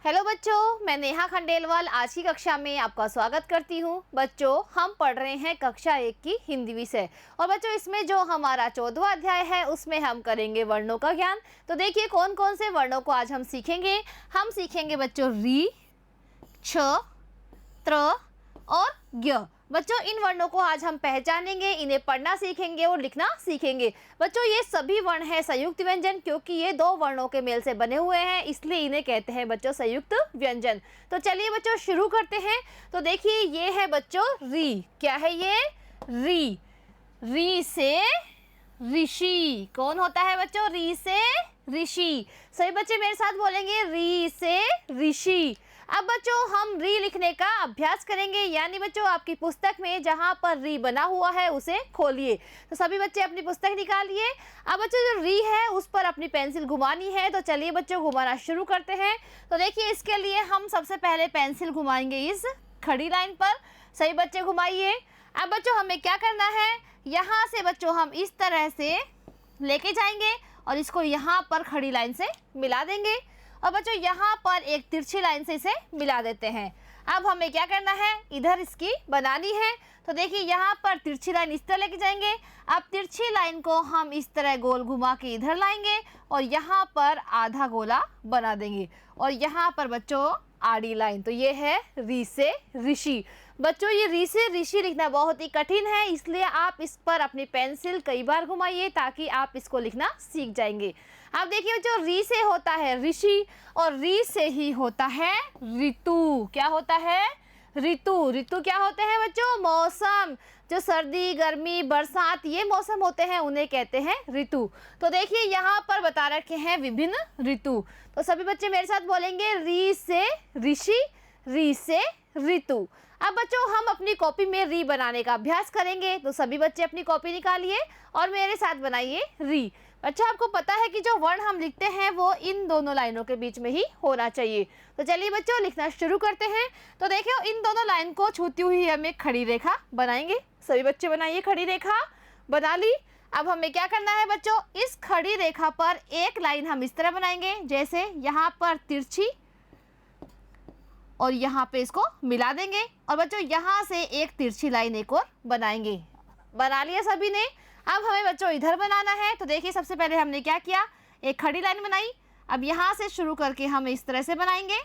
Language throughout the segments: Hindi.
हेलो बच्चों, मैं नेहा खंडेलवाल आज की कक्षा में आपका स्वागत करती हूँ। बच्चों, हम पढ़ रहे हैं कक्षा 1 की हिंदी विषय और बच्चों इसमें जो हमारा 14वां अध्याय है उसमें हम करेंगे वर्णों का ज्ञान। तो देखिए कौन कौन से वर्णों को आज हम सीखेंगे बच्चों री, छ, त्र और ज्ञ। बच्चों इन वर्णों को आज हम पहचानेंगे, इन्हें पढ़ना सीखेंगे और लिखना सीखेंगे। बच्चों ये सभी वर्ण हैं संयुक्त व्यंजन, क्योंकि ये दो वर्णों के मेल से बने हुए हैं, इसलिए इन्हें कहते हैं बच्चों संयुक्त व्यंजन। तो चलिए बच्चों शुरू करते हैं। तो देखिए ये है बच्चों री। क्या है ये? री। री से ऋषि। कौन होता है बच्चों? री से ऋषि। सभी बच्चे मेरे साथ बोलेंगे री से ऋषि। अब बच्चों हम री लिखने का अभ्यास करेंगे, यानी बच्चों आपकी पुस्तक में जहाँ पर री बना हुआ है उसे खोलिए। तो सभी बच्चे अपनी पुस्तक निकालिए। अब बच्चों जो री है उस पर अपनी पेंसिल घुमानी है। तो चलिए बच्चों घुमाना शुरू करते हैं। तो देखिए इसके लिए हम सबसे पहले पेंसिल घुमाएंगे इस खड़ी लाइन पर। सही बच्चे घुमाइए। अब बच्चों हमें क्या करना है, यहाँ से बच्चों हम इस तरह से लेके जाएंगे और इसको यहाँ पर खड़ी लाइन से मिला देंगे और बच्चों यहाँ पर एक तिरछी लाइन से इसे मिला देते हैं। अब हमें क्या करना है, इधर इसकी बनानी है। तो देखिए यहाँ पर तिरछी लाइन इस तरह लेके जाएंगे। अब तिरछी लाइन को हम इस तरह गोल घुमा के इधर लाएंगे और यहाँ पर आधा गोला बना देंगे और यहाँ पर बच्चों आड़ी लाइन। तो ये है री से ऋषि। बच्चों ये री से ऋषि लिखना बहुत ही कठिन है, इसलिए आप इस पर अपनी पेंसिल कई बार घुमाइए ताकि आप इसको लिखना सीख जाएंगे। अब देखिए जो री से होता है ऋषि और री से ही होता है ऋतु। क्या होता है? ऋतु। ऋतु क्या होते हैं बच्चों? मौसम। जो सर्दी, गर्मी, बरसात ये मौसम होते हैं उन्हें कहते हैं ऋतु। तो देखिए यहाँ पर बता रखे हैं विभिन्न ऋतु। तो सभी बच्चे मेरे साथ बोलेंगे री से ऋषि, री से ऋतु। अब बच्चों हम अपनी कॉपी में री बनाने का अभ्यास करेंगे। तो सभी बच्चे अपनी कॉपी निकालिए और मेरे साथ बनाइए री। अच्छा आपको पता है कि जो वर्ण हम लिखते हैं वो इन दोनों लाइनों के बीच में ही होना चाहिए। तो चलिए बच्चों लिखना शुरू करते हैं। तो देखिए इन दोनों लाइन को छूती हुई हम एक खड़ी रेखा बनाएंगे। सभी बच्चे बनाइए खड़ी रेखा। बना ली। अब हमें क्या करना है बच्चों, इस खड़ी रेखा पर एक लाइन हम इस तरह बनाएंगे, जैसे यहाँ पर तिरछी और यहाँ पे इसको मिला देंगे और बच्चों यहाँ से एक तिरछी लाइन एक और बनाएंगे। बना लिया सभी ने। अब हमें बच्चों इधर बनाना है। तो देखिए सबसे पहले हमने क्या किया, एक खड़ी लाइन बनाई। अब यहाँ से शुरू करके हम इस तरह से बनाएंगे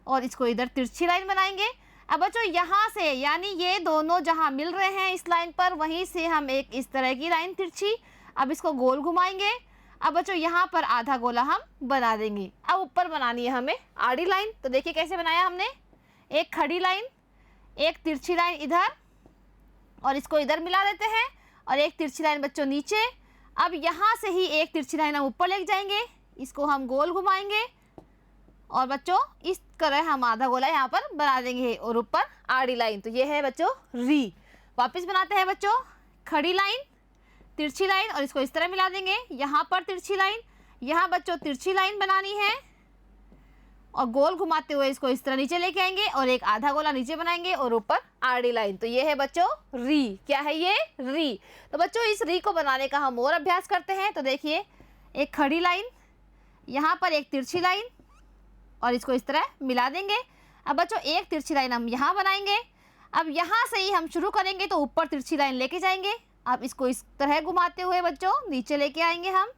और इसको इधर तिरछी लाइन बनाएंगे। अब बच्चों यहाँ से यानी ये दोनों जहाँ मिल रहे हैं इस लाइन पर, वहीं से हम एक इस तरह की लाइन तिरछी, अब इसको गोल घुमाएंगे। अब बच्चों यहाँ पर आधा गोला हम बना देंगे। अब ऊपर बनानी है हमें आड़ी लाइन। तो देखिए कैसे बनाया हमने, एक खड़ी लाइन, एक तिरछी लाइन इधर और इसको इधर मिला देते हैं और एक तिरछी लाइन बच्चों नीचे। अब यहाँ से ही एक तिरछी लाइन हम ऊपर लेके जाएंगे, इसको हम गोल घुमाएंगे और बच्चों इस तरह हम आधा गोला यहाँ पर बना देंगे और ऊपर आड़ी लाइन। तो ये है बच्चों री। वापस बनाते हैं बच्चों, खड़ी लाइन, तिरछी लाइन और इसको इस तरह मिला देंगे। यहाँ पर तिरछी लाइन, यहाँ बच्चों तिरछी लाइन बनानी है और गोल घुमाते हुए इसको इस तरह नीचे लेके आएंगे और एक आधा गोला नीचे बनाएंगे और ऊपर आड़ी लाइन। तो ये है बच्चों री। क्या है ये? री। तो बच्चों इस री को बनाने का हम और अभ्यास करते हैं। तो देखिए एक खड़ी लाइन, यहाँ पर एक तिरछी लाइन और इसको इस तरह मिला देंगे। अब बच्चों एक तिरछी लाइन हम यहाँ बनाएंगे। अब यहाँ से ही हम शुरू करेंगे तो ऊपर तिरछी लाइन लेके जाएंगे। अब इसको इस तरह घुमाते हुए बच्चों नीचे लेके आएंगे हम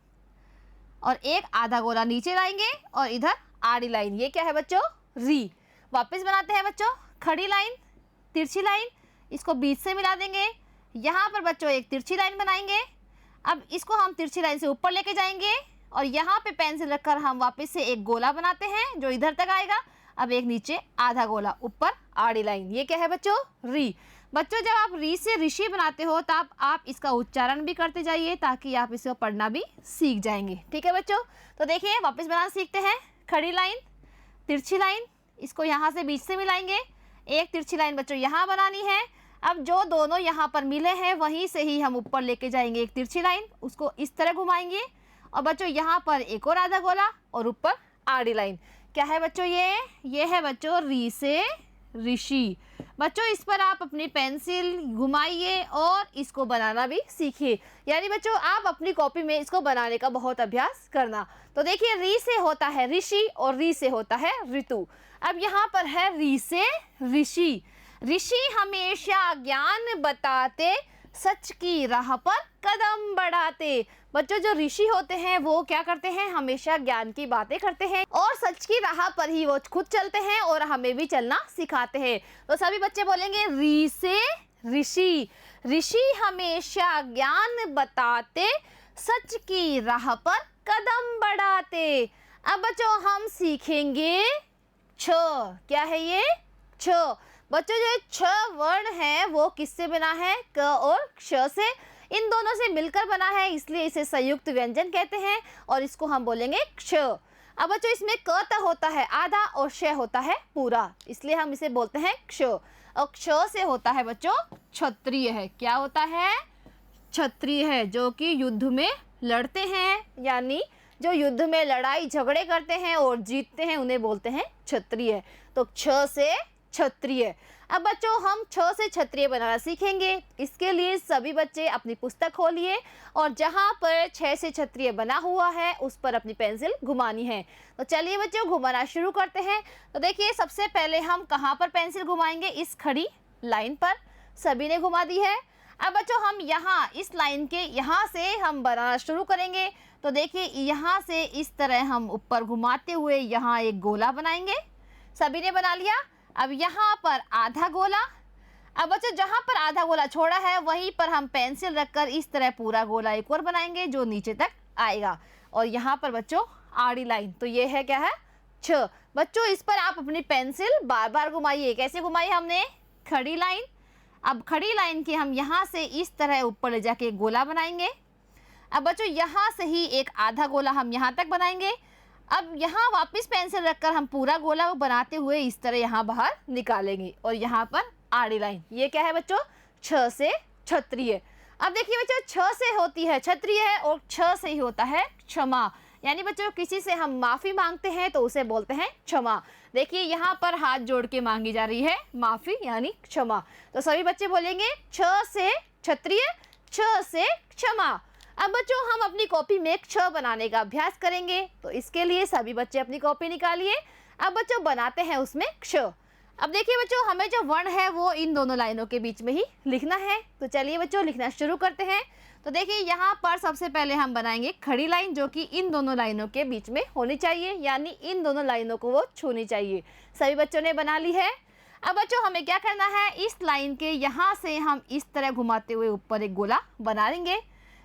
और एक आधा गोला नीचे लाएंगे और इधर आड़ी लाइन। ये क्या है बच्चों? री। वापस बनाते हैं बच्चों, खड़ी लाइन, तिरछी लाइन, इसको बीच से मिला देंगे। यहाँ पर बच्चों एक तिरछी लाइन बनाएंगे। अब इसको हम तिरछी लाइन से ऊपर लेके जाएंगे और यहाँ पे पेंसिल रखकर हम वापस से एक गोला बनाते हैं जो इधर तक आएगा। अब एक नीचे आधा गोला, ऊपर आड़ी लाइन। ये क्या है बच्चों? री। बच्चों जब आप री से ऋषि बनाते हो तब आप इसका उच्चारण भी करते जाइए ताकि आप इसको पढ़ना भी सीख जाएंगे। ठीक है बच्चों। तो देखिए वापस बनाना सीखते हैं। खड़ी लाइन, तिरछी लाइन, इसको यहाँ से बीच से मिलाएंगे। एक तिरछी लाइन बच्चों यहाँ बनानी है। अब जो दोनों यहाँ पर मिले हैं वहीं से ही हम ऊपर लेके जाएंगे एक तिरछी लाइन, उसको इस तरह घुमाएंगे और बच्चों यहाँ पर एक और आधा गोला और ऊपर आड़ी लाइन। क्या है बच्चों ये है बच्चों री से ऋषि। बच्चों इस पर आप अपनी पेंसिल घुमाइए और इसको बनाना भी सीखिए। यानी बच्चों आप अपनी कॉपी में इसको बनाने का बहुत अभ्यास करना। तो देखिए री से होता है ऋषि और री से होता है ऋतु। अब यहाँ पर है री से ऋषि। ऋषि हमेशा ज्ञान बताते, सच की राह पर कदम बढ़ाते। बच्चों जो ऋषि होते हैं वो क्या करते हैं, हमेशा ज्ञान की बातें करते हैं और सच की राह पर ही वो खुद चलते हैं और हमें भी चलना सिखाते हैं। तो सभी बच्चे बोलेंगे री से ऋषि। ऋषि हमेशा ज्ञान बताते, सच की राह पर कदम बढ़ाते। अब बच्चों हम सीखेंगे छ। क्या है ये, छ। बच्चों जो छ वर्ण है वो किससे बना है, क और क्ष से। इन दोनों से मिलकर बना है इसलिए इसे संयुक्त व्यंजन कहते हैं और इसको हम बोलेंगे क्ष। अब बच्चों इसमें क त होता है आधा और श होता है पूरा, इसलिए हम इसे बोलते हैं क्ष। और क्ष से होता है बच्चों क्षत्रिय है। क्या होता है, क्षत्रिय है, जो कि युद्ध में लड़ते हैं, यानी जो युद्ध में लड़ाई झगड़े करते हैं और जीतते हैं उन्हें बोलते हैं क्षत्रिय। तो क्ष से क्षत्रिय। अब बच्चों हम छ से क्षत्रिय बनाना सीखेंगे। इसके लिए सभी बच्चे अपनी पुस्तक खोलिए और जहाँ पर 6 से क्षत्रिय बना हुआ है उस पर अपनी पेंसिल घुमानी है। तो चलिए बच्चों घुमाना शुरू करते हैं। तो देखिए सबसे पहले हम कहाँ पर पेंसिल घुमाएंगे, इस खड़ी लाइन पर। सभी ने घुमा दी है। अब बच्चों हम यहाँ इस लाइन के यहाँ से हम बनाना शुरू करेंगे। तो देखिए यहाँ से इस तरह हम ऊपर घुमाते हुए यहाँ एक गोला बनाएंगे। सभी ने बना लिया। अब यहाँ पर आधा गोला। अब बच्चों जहाँ पर आधा गोला छोड़ा है वहीं पर हम पेंसिल रखकर इस तरह पूरा गोला एक और बनाएंगे जो नीचे तक आएगा। और यहाँ पर बच्चों आड़ी लाइन, तो ये है क्या है, छ। बच्चों इस पर आप अपनी पेंसिल बार बार घुमाइए। कैसे घुमाई हमने, खड़ी लाइन। अब खड़ी लाइन के हम यहाँ से इस तरह ऊपर ले जाके एक गोला बनाएंगे। अब बच्चों यहाँ से ही एक आधा गोला हम यहाँ तक बनाएंगे। अब यहाँ वापस पेंसिल रखकर हम पूरा गोला बनाते हुए इस तरह यहाँ बाहर निकालेंगे और यहाँ पर आड़ी लाइन। ये क्या है बच्चों, छ से क्षत्रिय। अब देखिए बच्चों छ से होती है क्षत्रिय है और छ से ही होता है क्षमा। यानी बच्चों किसी से हम माफ़ी मांगते हैं तो उसे बोलते हैं क्षमा। देखिए यहाँ पर हाथ जोड़ के मांगी जा रही है माफ़ी यानी क्षमा। तो सभी बच्चे बोलेंगे छ से क्षत्रिय, छ से क्षमा। अब बच्चों हम अपनी कॉपी में क्ष बनाने का अभ्यास करेंगे। तो इसके लिए सभी बच्चे अपनी कॉपी निकालिए। अब बच्चों बनाते हैं उसमें क्ष। अब देखिए बच्चों हमें जो वर्ण है वो इन दोनों लाइनों के बीच में ही लिखना है। तो चलिए बच्चों लिखना शुरू करते हैं। तो देखिए यहाँ पर सबसे पहले हम बनाएंगे खड़ी लाइन जो कि इन दोनों लाइनों के बीच में होनी चाहिए, यानी इन दोनों लाइनों को वो छूनी चाहिए। सभी बच्चों ने बना ली है। अब बच्चों हमें क्या करना है, इस लाइन के यहाँ से हम इस तरह घुमाते हुए ऊपर एक गोला बना लेंगे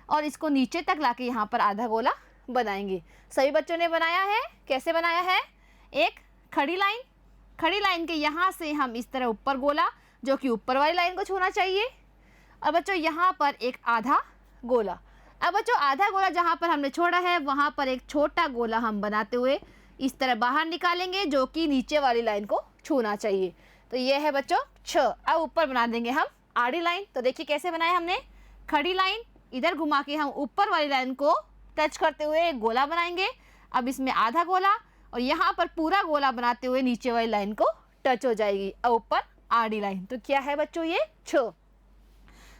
और इसको नीचे तक लाके यहाँ पर आधा गोला बनाएंगे। सभी बच्चों ने बनाया है। कैसे बनाया है, एक खड़ी लाइन, खड़ी लाइन के यहाँ से हम इस तरह ऊपर गोला जो कि ऊपर वाली लाइन को छूना चाहिए। अब बच्चों यहाँ पर एक आधा गोला। अब बच्चों आधा गोला जहाँ पर हमने छोड़ा है वहाँ पर एक छोटा गोला हम बनाते हुए इस तरह बाहर निकालेंगे जो कि नीचे वाली लाइन को छूना चाहिए। तो ये है बच्चों छ। अब ऊपर बना देंगे हम आड़ी लाइन। तो देखिए कैसे बनाया हमने, खड़ी लाइन, इधर घुमा के हम ऊपर वाली लाइन को टच करते हुए एक गोला बनाएंगे। अब इसमें आधा गोला और यहाँ पर पूरा गोला बनाते हुए नीचे वाली लाइन को टच हो जाएगी और ऊपर आड़ी लाइन। तो क्या है बच्चों ये छ।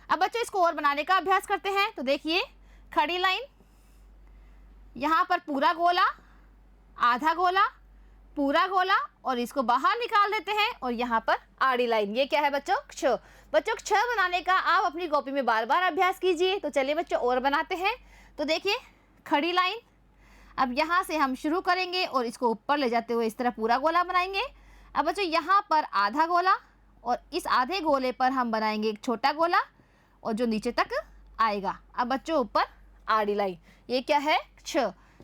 अब बच्चों इसको और बनाने का अभ्यास करते हैं। तो देखिए खड़ी लाइन, यहाँ पर पूरा गोला, आधा गोला, पूरा गोला और इसको बाहर निकाल देते हैं और यहाँ पर आड़ी लाइन। ये क्या है बच्चों क्ष। बच्चों क्ष बनाने का आप अपनी कॉपी में बार बार अभ्यास कीजिए। तो चलिए बच्चों और बनाते हैं। तो देखिए खड़ी लाइन, अब यहाँ से हम शुरू करेंगे और इसको ऊपर ले जाते हुए इस तरह पूरा गोला बनाएंगे। अब बच्चों यहाँ पर आधा गोला और इस आधे गोले पर हम बनाएंगे एक छोटा गोला और जो नीचे तक आएगा। अब बच्चों ऊपर आड़ी लाइन। ये क्या है क्ष।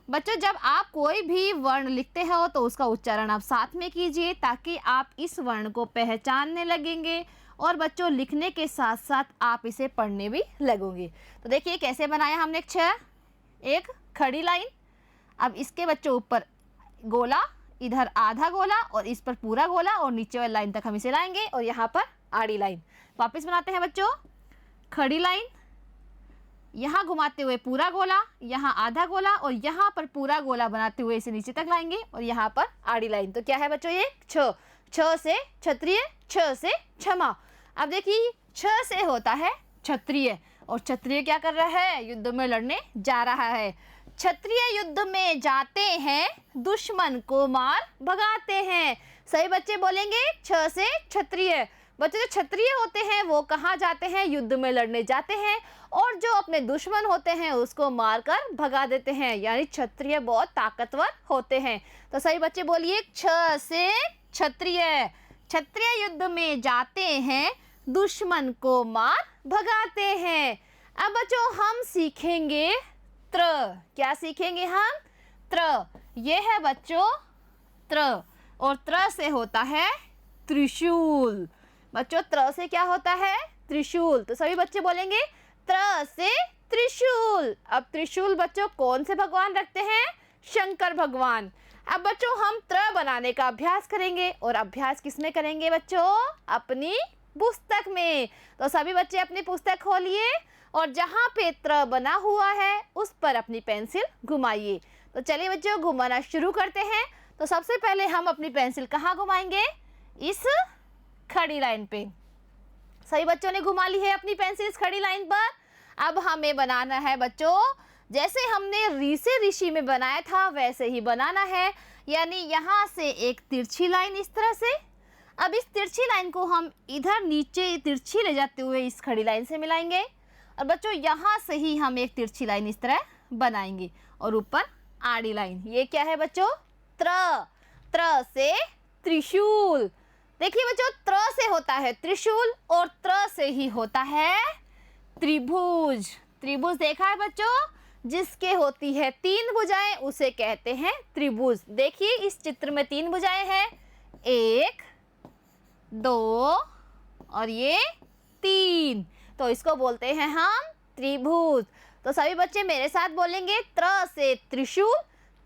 बच्चों जब आप कोई भी वर्ण लिखते हो तो उसका उच्चारण आप साथ में कीजिए ताकि आप इस वर्ण को पहचानने लगेंगे और बच्चों लिखने के साथ साथ आप इसे पढ़ने भी लगोगे। तो देखिए कैसे बनाया हमने क्ष, एक खड़ी लाइन, अब इसके बच्चों ऊपर गोला, इधर आधा गोला और इस पर पूरा गोला और नीचे वाली लाइन तक हम इसे लाएंगे और यहाँ पर आड़ी लाइन। वापस बनाते हैं बच्चों, खड़ी लाइन, यहाँ घुमाते हुए पूरा गोला, यहाँ आधा गोला और यहाँ पर पूरा गोला बनाते हुए इसे नीचे तक लाएंगे और यहाँ पर आड़ी लाइन। तो क्या है बच्चों ये छ। छ से क्षत्रिय, छ से क्षमा। अब देखिए छ से होता है क्षत्रिय, और क्षत्रिय क्या कर रहा है? युद्ध में लड़ने जा रहा है। क्षत्रिय युद्ध में जाते हैं, दुश्मन को मार भगाते हैं। सही बच्चे बोलेंगे छ से क्षत्रिय। बच्चे जो क्षत्रिय होते हैं वो कहाँ जाते हैं? युद्ध में लड़ने जाते हैं, और जो अपने दुश्मन होते हैं उसको मारकर भगा देते हैं, यानी क्षत्रिय बहुत ताकतवर होते हैं। तो सही बच्चे बोलिए छ से क्षत्रिय। क्षत्रिय युद्ध में जाते हैं, दुश्मन को मार भगाते हैं। अब बच्चों हम सीखेंगे त्र। क्या सीखेंगे हम? त्र। ये है बच्चों त्र, और त्र से होता है त्रिशूल। बच्चों त्र से क्या होता है? त्रिशूल। तो सभी बच्चे बोलेंगे त्र से त्रिशूल। अब त्रिशूल बच्चों कौन से भगवान रखते हैं? शंकर भगवान। अब बच्चों हम त्र बनाने का अभ्यास करेंगे, और अभ्यास किसमें करेंगे बच्चों? अपनी पुस्तक में। तो सभी बच्चे अपनी पुस्तक खोलिए, और जहाँ पे त्र बना हुआ है उस पर अपनी पेंसिल घुमाइए। तो चलिए बच्चों घुमाना शुरू करते हैं। तो सबसे पहले हम अपनी पेंसिल कहाँ घुमाएंगे? इस खड़ी लाइन पे। सही बच्चों ने घुमा ली है अपनी पेंसिल इस खड़ी लाइन पर। अब हमें बनाना है बच्चों, जैसे हमने री से ऋषि में बनाया था वैसे ही बनाना है, यानी यहाँ से एक तिरछी लाइन इस तरह से। अब इस तिरछी लाइन को हम इधर नीचे तिरछी ले जाते हुए इस खड़ी लाइन से मिलाएंगे, और बच्चों यहाँ से ही हम एक तिरछी लाइन इस तरह बनाएंगे, और ऊपर आड़ी लाइन। ये क्या है बच्चों? त्र। त्र से त्रिशूल। देखिए बच्चों त्र से होता है त्रिशूल, और त्र से ही होता है त्रिभुज। त्रिभुज देखा है बच्चों? जिसके होती है 3 भुजाएं उसे कहते हैं त्रिभुज। देखिए इस चित्र में 3 भुजाएं हैं, 1 2 और ये 3, तो इसको बोलते हैं हम त्रिभुज। तो सभी बच्चे मेरे साथ बोलेंगे त्र से त्रिशूल,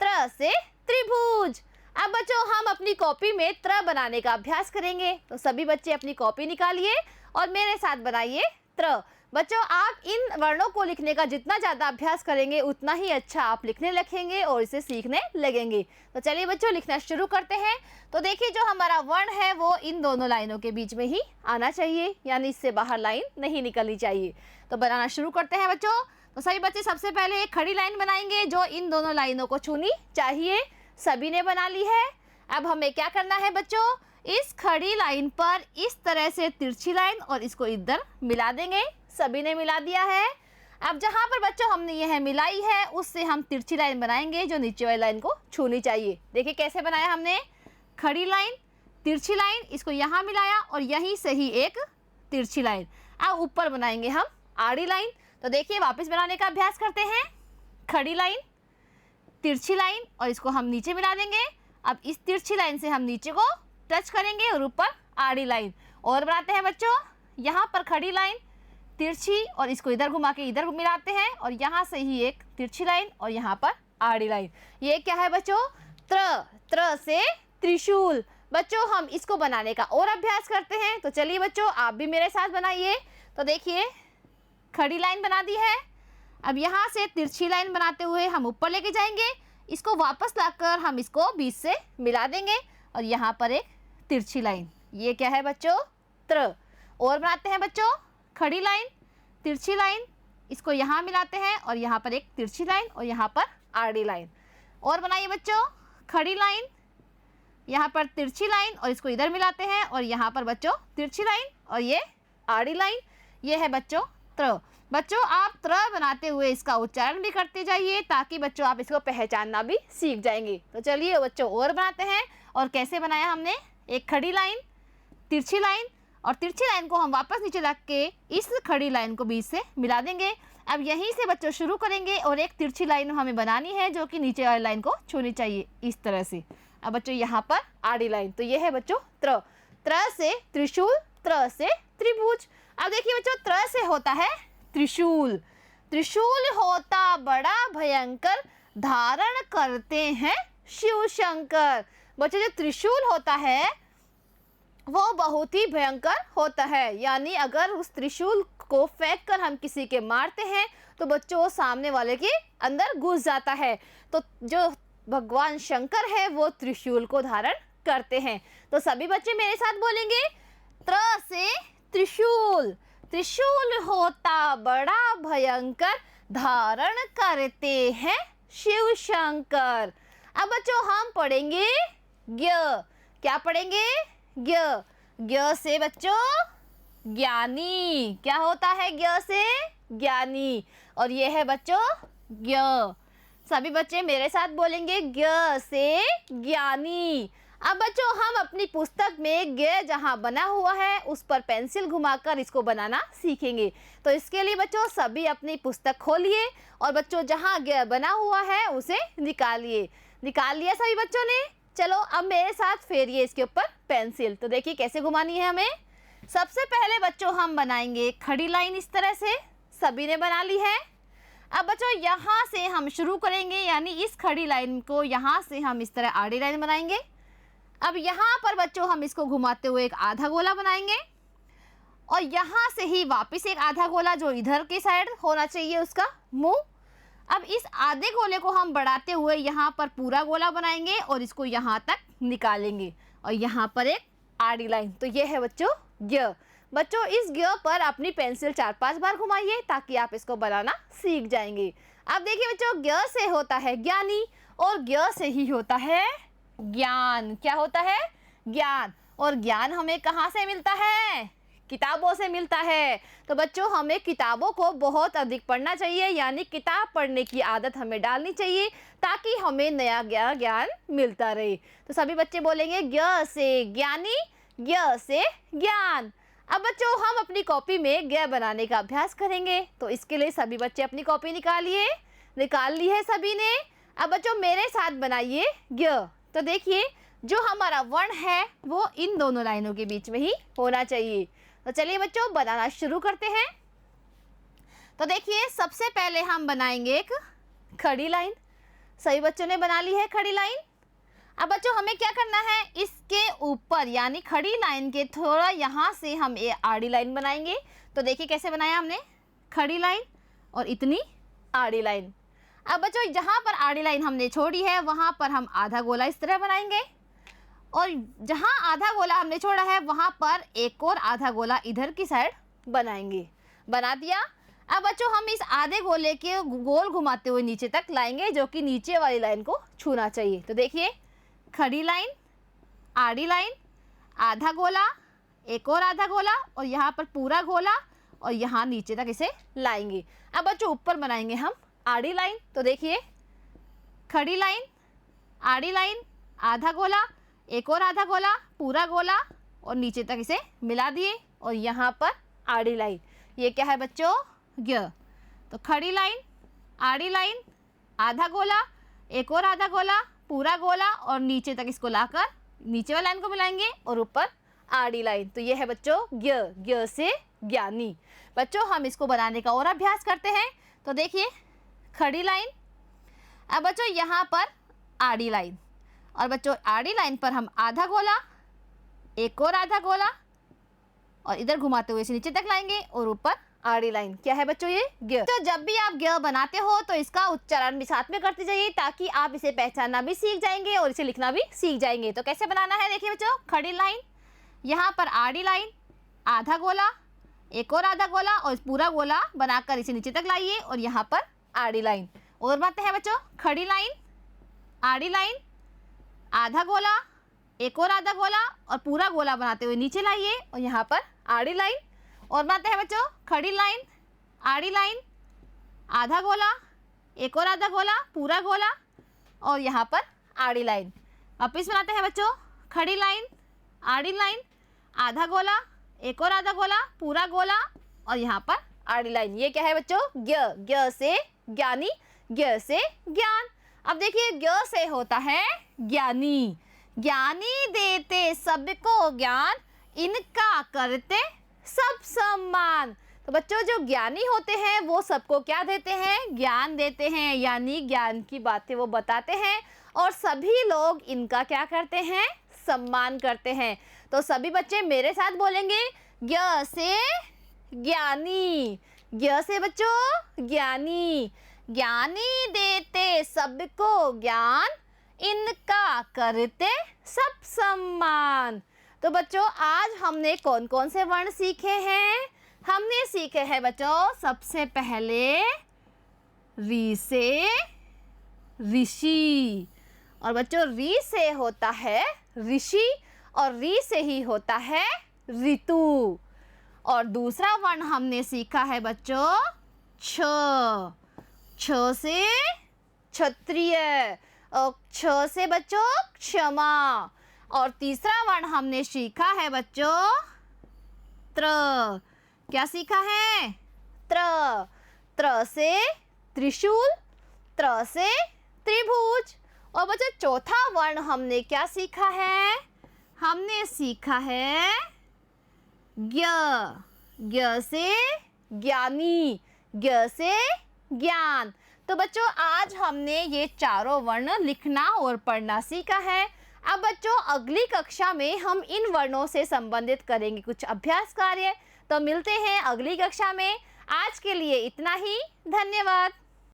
त्र से त्रिभुज। अब बच्चों हम अपनी कॉपी में त्र बनाने का अभ्यास करेंगे। तो सभी बच्चे अपनी कॉपी निकालिए और मेरे साथ बनाइए त्र। बच्चों आप इन वर्णों को लिखने का जितना ज़्यादा अभ्यास करेंगे उतना ही अच्छा आप लिखने लगेंगे और इसे सीखने लगेंगे। तो चलिए बच्चों लिखना शुरू करते हैं। तो देखिए जो हमारा वर्ण है वो इन दोनों लाइनों के बीच में ही आना चाहिए, यानी इससे बाहर लाइन नहीं निकलनी चाहिए। तो बनाना शुरू करते हैं बच्चों। तो सभी बच्चे सबसे पहले एक खड़ी लाइन बनाएंगे जो इन दोनों लाइनों को छूनी चाहिए। सभी ने बना ली है। अब हमें क्या करना है बच्चों? इस खड़ी लाइन पर इस तरह से तिरछी लाइन और इसको इधर मिला देंगे। सभी ने मिला दिया है। अब जहाँ पर बच्चों हमने यह मिलाई है उससे हम तिरछी लाइन बनाएंगे जो नीचे वाली लाइन को छूनी चाहिए। देखिए कैसे बनाया हमने? खड़ी लाइन, तिरछी लाइन, इसको यहाँ मिलाया और यहीं से ही एक तिरछी लाइन। अब ऊपर बनाएंगे हम आड़ी लाइन। तो देखिए वापस बनाने का अभ्यास करते हैं। खड़ी लाइन, तिरछी लाइन और इसको हम नीचे मिला देंगे। अब इस तिरछी लाइन से हम नीचे को टच करेंगे और ऊपर आड़ी लाइन। और बनाते हैं बच्चों, यहाँ पर खड़ी लाइन, तिरछी और इसको इधर घुमा के इधर मिलाते हैं और यहाँ से ही एक तिरछी लाइन और यहाँ पर आड़ी लाइन। ये क्या है बच्चों? त्र। त्र से त्रिशूल। बच्चों हम इसको बनाने का और अभ्यास करते हैं। तो चलिए बच्चों आप भी मेरे साथ बनाइए। तो देखिए खड़ी लाइन बना दी है। अब यहाँ से तिरछी लाइन बनाते हुए हम ऊपर लेके जाएंगे। इसको वापस लाकर हम इसको बीच से मिला देंगे और यहाँ पर एक तिरछी लाइन। ये क्या है बच्चों? त्र। और बनाते हैं बच्चों, खड़ी लाइन, तिरछी लाइन, इसको यहाँ मिलाते हैं और यहाँ पर एक तिरछी लाइन और यहाँ पर आड़ी लाइन। और बनाइए बच्चों, खड़ी लाइन, यहाँ पर तिरछी लाइन और इसको इधर मिलाते हैं और यहाँ पर बच्चों तिरछी लाइन और ये आड़ी लाइन। ये है बच्चों त्र। बच्चों आप त्र बनाते हुए इसका उच्चारण भी करते जाइए ताकि बच्चों आप इसको पहचानना भी सीख जाएंगे। तो चलिए बच्चों और बनाते हैं। और कैसे बनाया हमने? एक खड़ी लाइन, तिरछी लाइन और तिरछी लाइन को हम वापस नीचे रख के इस खड़ी लाइन को बीच से मिला देंगे। अब यहीं से बच्चों शुरू करेंगे और एक तिरछी लाइन हमें बनानी है जो कि नीचे वाली लाइन को छूनी चाहिए इस तरह से। अब बच्चों यहाँ पर आड़ी लाइन। तो ये है बच्चों त्र। त्र से त्रिशूल, त्र से त्रिभुज। अब देखिए बच्चों त्र से होता है त्रिशूल। त्रिशूल होता बड़ा भयंकर, धारण करते हैं शिव शंकर। बच्चों जो त्रिशूल होता है वो बहुत ही भयंकर होता है, यानी अगर उस त्रिशूल को फेंक कर हम किसी के मारते हैं तो बच्चों वो सामने वाले के अंदर घुस जाता है। तो जो भगवान शंकर है वो त्रिशूल को धारण करते हैं। तो सभी बच्चे मेरे साथ बोलेंगे, त्र से त्रिशूल, त्रिशूल होता बड़ा भयंकर, धारण करते हैं शिव शंकर। अब बच्चों हम पढ़ेंगे ज्ञ। क्या पढ़ेंगे? ज्ञ। ज्ञ से बच्चों ज्ञानी। क्या होता है ज्ञ से? ज्ञानी। और ये है बच्चों ज्ञ। सभी बच्चे मेरे साथ बोलेंगे ज्ञ से ज्ञानी। अब बच्चों हम अपनी पुस्तक में ज्ञ जहाँ बना हुआ है उस पर पेंसिल घुमाकर इसको बनाना सीखेंगे। तो इसके लिए बच्चों सभी अपनी पुस्तक खोलिए और बच्चों जहाँ ज्ञ बना हुआ है उसे निकालिए। निकाल लिया सभी बच्चों ने? चलो अब मेरे साथ फेरिए इसके ऊपर पेंसिल। तो देखिए कैसे घुमानी है हमें। सबसे पहले बच्चों हम बनाएंगे खड़ी लाइन इस तरह से। सभी ने बना ली है। अब बच्चों यहाँ से हम शुरू करेंगे, यानी इस खड़ी लाइन को यहाँ से हम इस तरह आड़ी लाइन बनाएंगे। अब यहाँ पर बच्चों हम इसको घुमाते हुए एक आधा गोला बनाएंगे और यहाँ से ही वापस एक आधा गोला जो इधर की साइड होना चाहिए उसका मुंह। अब इस आधे गोले को हम बढ़ाते हुए यहाँ पर पूरा गोला बनाएंगे और इसको यहाँ तक निकालेंगे और यहाँ पर एक आड़ी लाइन। तो ये है बच्चों ज्ञ। बच्चों इस ज्ञ पर अपनी पेंसिल 4-5 बार घुमाइए ताकि आप इसको बनाना सीख जाएंगे। अब देखिए बच्चों ज्ञ से होता है ज्ञानी और ज्ञ से ही होता है ज्ञान। क्या होता है? ज्ञान। और ज्ञान हमें कहाँ से मिलता है? किताबों से मिलता है। तो बच्चों हमें किताबों को बहुत अधिक पढ़ना चाहिए, यानी किताब पढ़ने की आदत हमें डालनी चाहिए ताकि हमें नया ज्ञान मिलता रहे। तो सभी बच्चे बोलेंगे ज्ञ से ज्ञानी, ज्ञ से ज्ञान। अब बच्चों हम अपनी कॉपी में ज्ञ बनाने का अभ्यास करेंगे। तो इसके लिए सभी बच्चे अपनी कॉपी निकालिए। निकाल ली है सभी ने? अब बच्चों मेरे साथ बनाइए ज्ञ। तो देखिए जो हमारा वर्ण है वो इन दोनों लाइनों के बीच में ही होना चाहिए। तो चलिए बच्चों बनाना शुरू करते हैं। तो देखिए सबसे पहले हम बनाएंगे एक खड़ी लाइन। सभी बच्चों ने बना ली है खड़ी लाइन। अब बच्चों हमें क्या करना है, इसके ऊपर यानी खड़ी लाइन के थोड़ा यहाँ से हम ये आड़ी लाइन बनाएंगे। तो देखिए कैसे बनाया हमने, खड़ी लाइन और इतनी आड़ी लाइन। अब बच्चों जहाँ पर आड़ी लाइन हमने छोड़ी है वहाँ पर हम आधा गोला इस तरह बनाएंगे और जहाँ आधा गोला हमने छोड़ा है वहाँ पर एक और आधा गोला इधर की साइड बनाएंगे। बना दिया। अब बच्चों हम इस आधे गोले के गोल घुमाते हुए नीचे तक लाएंगे जो कि नीचे वाली लाइन को छूना चाहिए। तो देखिए खड़ी लाइन, आड़ी लाइन, आधा गोला, एक और आधा गोला और यहाँ पर पूरा गोला और यहाँ नीचे तक इसे लाएंगे। अब बच्चों ऊपर बनाएंगे हम आड़ी लाइन। तो देखिए खड़ी लाइन, आड़ी लाइन, आधा गोला, एक और आधा गोला, पूरा गोला और नीचे तक इसे मिला दिए और यहाँ पर आड़ी लाइन। ये क्या है बच्चों? ज्ञ। तो खड़ी लाइन, आड़ी लाइन, आधा गोला, एक और आधा गोला, पूरा गोला और नीचे तक इसको लाकर नीचे वाली लाइन को मिलाएंगे और ऊपर आड़ी लाइन। तो ये है बच्चों ज्ञ। ज्ञ से ज्ञानी। बच्चों हम इसको बनाने का और अभ्यास करते हैं। तो देखिए खड़ी लाइन, अब बच्चों यहाँ पर आड़ी लाइन और बच्चों आड़ी लाइन पर हम आधा गोला, एक और आधा गोला और इधर घुमाते हुए इसे नीचे तक लाएंगे और ऊपर आड़ी लाइन। क्या है बच्चों? ये ज्ञ। तो जब भी आप ज्ञ बनाते हो तो इसका उच्चारण भी साथ में करते जाइए ताकि आप इसे पहचानना भी सीख जाएंगे और इसे लिखना भी सीख जाएंगे। तो कैसे बनाना है देखिए बच्चों, खड़ी लाइन, यहाँ पर आड़ी लाइन, आधा गोला, एक और आधा गोला और पूरा गोला बनाकर इसे नीचे तक लाइए और यहाँ पर आड़ी लाइन। और बनाते हैं बच्चों खड़ी लाइन, आड़ी लाइन, आधा गोला, एक और आधा गोला और पूरा गोला बनाते हुए नीचे लाइए और यहाँ पर आड़ी लाइन। और बनाते हैं बच्चों खड़ी लाइन, आड़ी लाइन, आधा गोला, एक और आधा गोला, पूरा गोला और यहाँ पर आड़ी लाइन। वापिस बनाते हैं बच्चों खड़ी लाइन, आड़ी लाइन, आधा गोला, एक और आधा गोला, पूरा गोला और यहाँ पर आड़ी लाइन। ये क्या है बच्चों? ज्ञ। ज्ञ से ज्ञानी, ज्ञ से ज्ञान। अब देखिए ज्ञ से होता है ज्ञानी। ज्ञानी देते सबको ज्ञान, इनका करते सब सम्मान। तो बच्चों जो ज्ञानी होते हैं वो सबको क्या देते हैं? ज्ञान देते हैं, यानी ज्ञान की बातें वो बताते हैं और सभी लोग इनका क्या करते हैं? सम्मान करते हैं। तो सभी बच्चे मेरे साथ बोलेंगे ज्ञ से ज्ञानी। ज्ञ से बच्चों ज्ञानी। ज्ञानी देते सबको ज्ञान, इनका करते सब सम्मान। तो बच्चों आज हमने कौन कौन से वर्ण सीखे हैं? हमने सीखे हैं बच्चों सबसे पहले री से ऋषि, और बच्चों री से होता है ऋषि और री से ही होता है ऋतु। और दूसरा वर्ण हमने सीखा है बच्चों छ, छ से क्षत्रिय और छ से बच्चों क्षमा। और तीसरा वर्ण हमने सीखा है बच्चों त्र। क्या सीखा है? त्र। त्र से त्रिशूल, त्र से त्रिभुज। और बच्चों चौथा वर्ण हमने क्या सीखा है? हमने सीखा है ज्ञ। ज्ञ से ज्ञानी, ज्ञ से ज्ञान। तो बच्चों आज हमने ये चारों वर्ण लिखना और पढ़ना सीखा है। अब बच्चों अगली कक्षा में हम इन वर्णों से संबंधित करेंगे कुछ अभ्यास कार्य। तो मिलते हैं अगली कक्षा में। आज के लिए इतना ही। धन्यवाद।